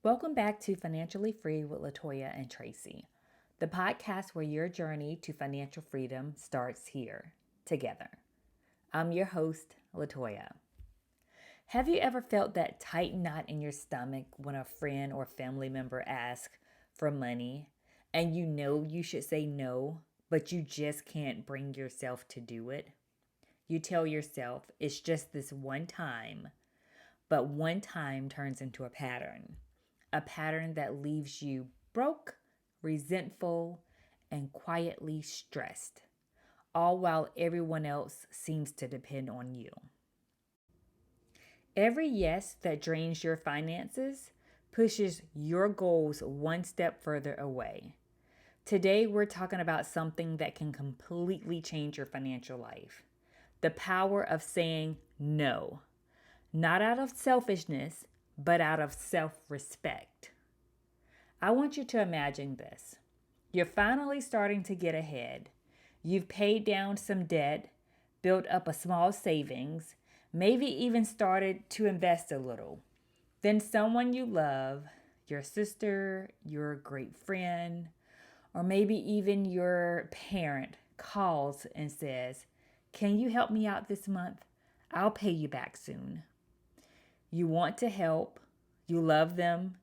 Welcome back to Financially Free with Latoya and Tracy, the podcast where your journey to financial freedom starts here, together. I'm your host, Latoya. Have you ever felt that tight knot in your stomach when a friend or family member asks for money and you know you should say no, but you just can't bring yourself to do it? You tell yourself it's just this one time, but one time turns into a pattern that leaves you broke, resentful, and quietly stressed, all while everyone else seems to depend on you. Every yes that drains your finances pushes your goals one step further away. Today, we're talking about something that can completely change your financial life: the power of saying no, not out of selfishness, but out of self respect. I want you to imagine this. You're finally starting to get ahead. You've paid down some debt, built up a small savings, maybe even started to invest a little. Then someone you love, your sister, your great friend, or maybe even your parent, calls and says, "Can you help me out this month? I'll pay you back soon." You want to help, you love them,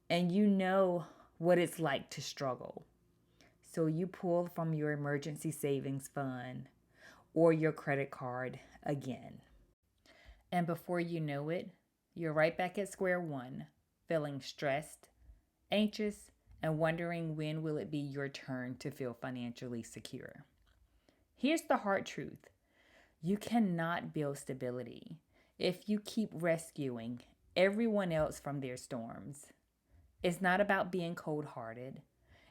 and you know what it's like to struggle. So you pull from your emergency savings fund or your credit card again. And before you know it, you're right back at square one, feeling stressed, anxious, and wondering when will it be your turn to feel financially secure. Here's the hard truth. You cannot build stability if you keep rescuing everyone else from their storms. It's not about being cold-hearted.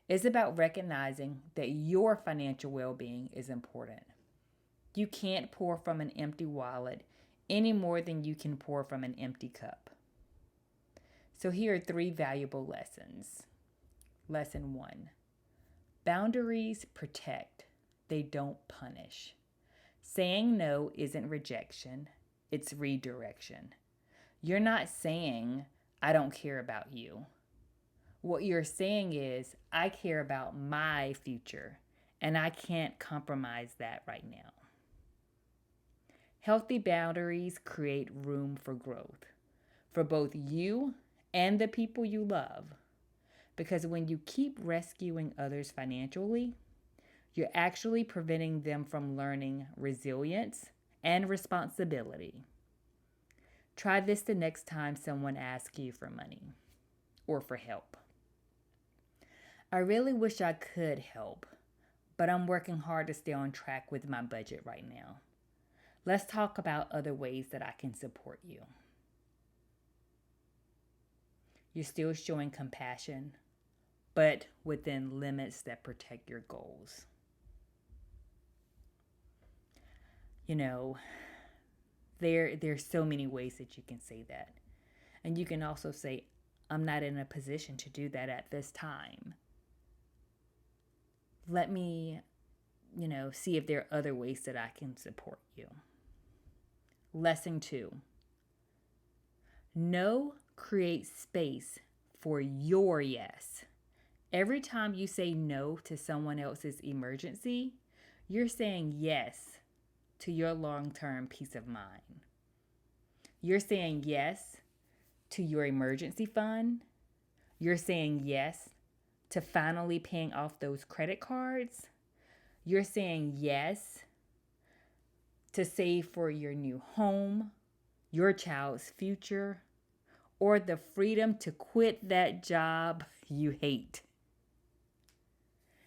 It's about recognizing that your financial well-being is important. You can't pour from an empty wallet any more than you can pour from an empty cup. So here are 3 valuable lessons. Lesson 1. Boundaries protect, they don't punish. Saying no isn't rejection, it's redirection. You're not saying, "I don't care about you." What you're saying is, "I care about my future, and I can't compromise that right now." Healthy boundaries create room for growth for both you and the people you love. Because when you keep rescuing others financially, you're actually preventing them from learning resilience and responsibility. Try this the next time someone asks you for money or for help. "I really wish I could help, but I'm working hard to stay on track with my budget right now. Let's talk about other ways that I can support you." You're still showing compassion, but within limits that protect your goals. You know, there's so many ways that you can say that. And you can also say, "I'm not in a position to do that at this time. Let me, see if there are other ways that I can support you." Lesson 2. No creates space for your yes. Every time you say no to someone else's emergency, you're saying yes to your long-term peace of mind. You're saying yes to your emergency fund. You're saying yes to finally paying off those credit cards. You're saying yes to save for your new home, your child's future, or the freedom to quit that job you hate.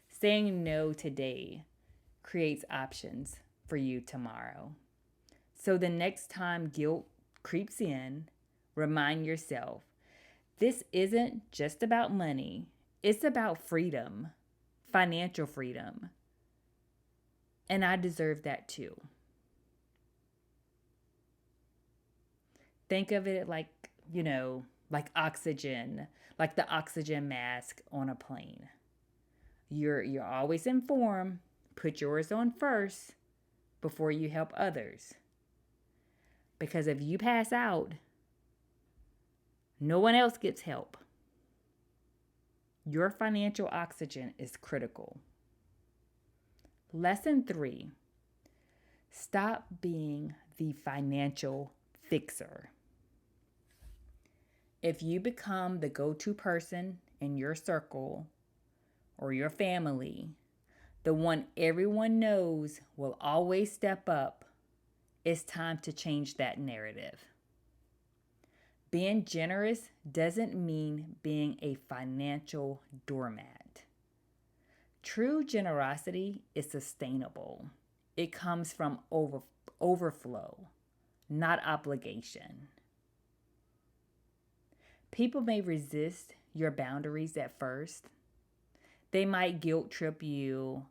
Saying no today creates options for you tomorrow. So the next time guilt creeps in, remind yourself, this isn't just about money. It's about freedom, financial freedom. And I deserve that too. Think of it like oxygen, like the oxygen mask on a plane. You're always informed. Put yours on first before you help others. Because if you pass out, no one else gets help. Your financial oxygen is critical. Lesson 3: stop being the financial fixer. If you become the go-to person in your circle or your family, the one everyone knows will always step up, it's time to change that narrative. Being generous doesn't mean being a financial doormat. True generosity is sustainable. It comes from overflow, not obligation. People may resist your boundaries at first. They might guilt trip you,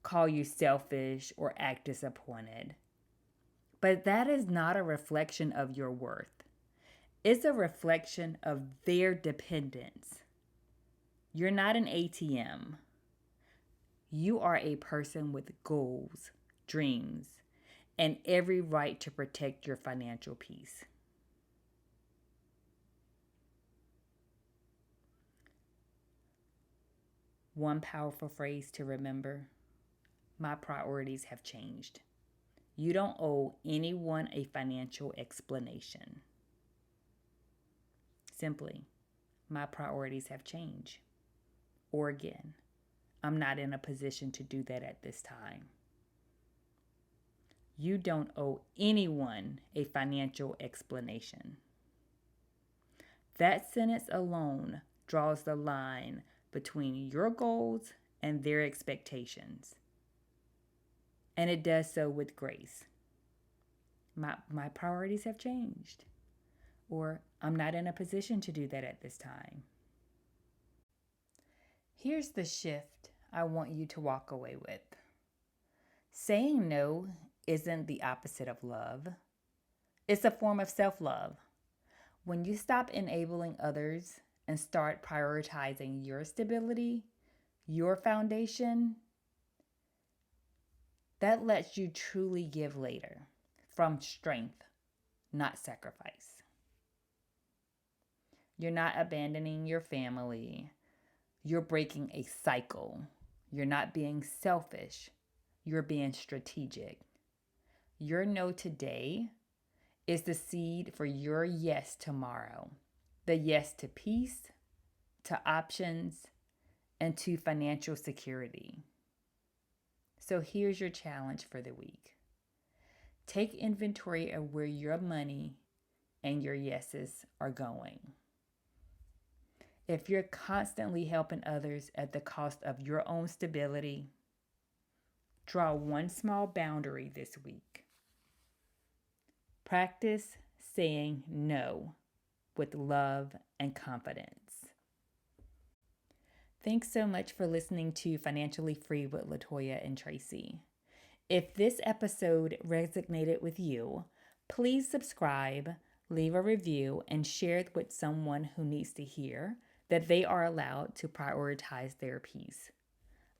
call you selfish, or act disappointed. But that is not a reflection of your worth. It's a reflection of their dependence. You're not an ATM. You are a person with goals, dreams, and every right to protect your financial peace. One powerful phrase to remember: my priorities have changed. You don't owe anyone a financial explanation. Simply, my priorities have changed. Or again, I'm not in a position to do that at this time. You don't owe anyone a financial explanation. That sentence alone draws the line between your goals and their expectations. And it does so with grace. My priorities have changed. Or I'm not in a position to do that at this time. Here's the shift I want you to walk away with. Saying no isn't the opposite of love. It's a form of self-love. When you stop enabling others and start prioritizing your stability, your foundation, that lets you truly give later from strength, not sacrifice. You're not abandoning your family. You're breaking a cycle. You're not being selfish. You're being strategic. Your no today is the seed for your yes tomorrow. The yes to peace, to options, and to financial security. So here's your challenge for the week. Take inventory of where your money and your yeses are going. If you're constantly helping others at the cost of your own stability, draw one small boundary this week. Practice saying no with love and confidence. Thanks so much for listening to Financially Free with Latoya and Tracy. If this episode resonated with you, please subscribe, leave a review, and share it with someone who needs to hear that they are allowed to prioritize their peace.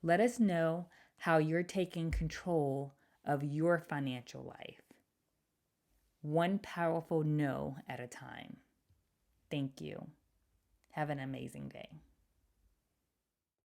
Let us know how you're taking control of your financial life. One powerful no at a time. Thank you. Have an amazing day.